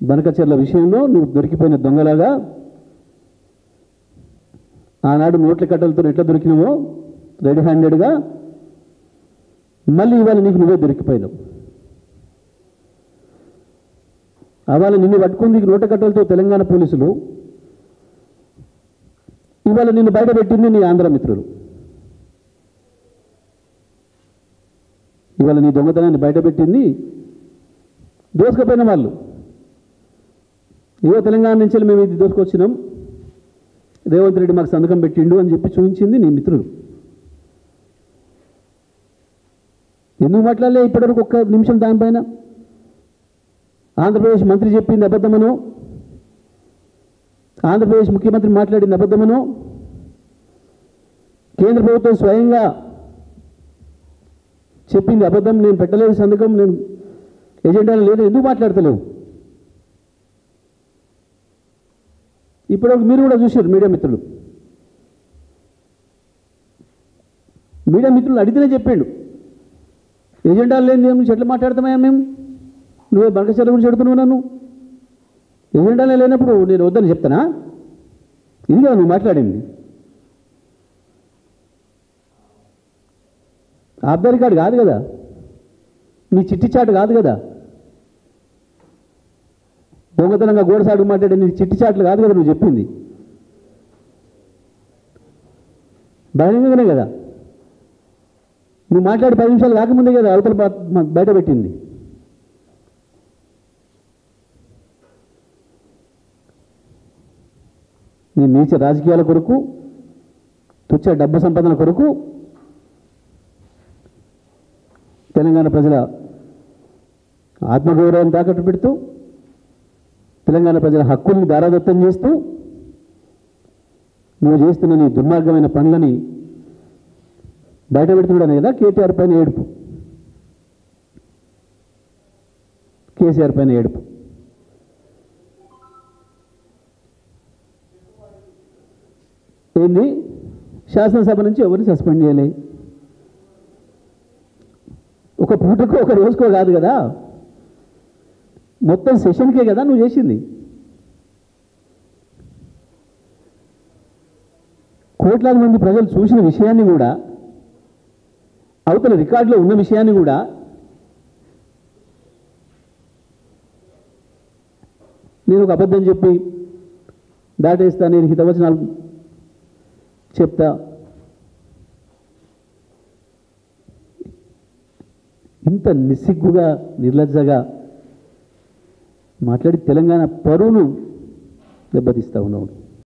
బనకచెర్ల విషయంలో నువ్వు దొరికిపోయిన దొంగలాగా ఆనాడు నోట్ల కట్టలతో ఎట్లా దొరికినావో రెడీ హ్యాండెడ్గా మళ్ళీ ఇవాళ నీకు నువ్వే దొరికిపోయినావు. అవాళ నిన్ను పట్టుకుంది నోట్ల కట్టలతో తెలంగాణ పోలీసులు, ఇవాళ నిన్ను బయట పెట్టింది నీ ఆంధ్ర మిత్రులు. ఇవాళ నీ దొంగతనాన్ని బయట పెట్టింది దోసుకుపోయిన వాళ్ళు. ఇవో తెలంగాణ నుంచి మేము ఇది దోసుకొచ్చినాం, రేవంత్ రెడ్డి మాకు సంతకం పెట్టిండు అని చెప్పి చూపించింది నీ మిత్రులు. ఎందుకు మాట్లాడలే ఇప్పటివరకు ఒక్క నిమిషం దానిపైన? ఆంధ్రప్రదేశ్ మంత్రి చెప్పింది అబద్ధమనో, ఆంధ్రప్రదేశ్ ముఖ్యమంత్రి మాట్లాడింది అబద్ధమనో, కేంద్ర ప్రభుత్వం స్వయంగా చెప్పింది అబద్ధం, నేను పెట్టలేదు సంతకం, నేను ఎజెండాలో లేదు, ఎందుకు మాట్లాడతలేవు? ఇప్పుడు మీరు కూడా చూశారు మీడియా మిత్రులు అడిగితేనే చెప్పిండు ఎజెండాలు లేని నుంచి ఎట్లా మాట్లాడతామయ్యా మేము, నువ్వే బనకచెర్ల గురించి చెడుతున్నావు నన్ను, ఎజెండాలే లేనప్పుడు నేను వద్దని చెప్తానా? ఇది కదా నువ్వు మాట్లాడింది. ఆబ్దారి కార్డు కాదు కదా, నీ చిట్టి చాటు కాదు కదా, దొంగతనంగా గోడసాడు మాట్లాడే నీ చిట్టి చాట్లు కాదు కదా నువ్వు చెప్పింది, బహిరంగంగానే కదా నువ్వు మాట్లాడి 10 నిమిషాలు కాకముందే కదా అవతల బయట పెట్టింది. నీ నీచ రాజకీయాల కొరకు, తుచ్చ డబ్బు సంపాదన కొరకు తెలంగాణ ప్రజల ఆత్మగౌరవాన్ని తాకట్టు పెడుతూ, తెలంగాణ ప్రజల హక్కుల్ని దారాదత్తం చేస్తూ నువ్వు చేస్తున్న నీ దుర్మార్గమైన పనులని బయట పెడుతున్నాడు కదా కేటీఆర్ పైన ఏడుపు, కేసీఆర్ పైన ఏడుపు. ఏంది శాసనసభ నుంచి ఎవరిని సస్పెండ్ చేయలే, ఒక పూటకో ఒక రోజుకో కాదు కదా, మొత్తం సెషన్కే కదా నువ్వు చేసింది. కోట్లాది మంది ప్రజలు చూసిన విషయాన్ని కూడా, అవతల రికార్డులో ఉన్న విషయాన్ని కూడా నేను ఒక అబద్ధం చెప్పి దాటేస్తా, నేను హితవచనాలు చెప్తా, ఇంత నిస్సిగ్గుగా నిర్లజ్జగా మాట్లాడి తెలంగాణ పరువును దెబ్బతీస్తూ ఉన్నావు.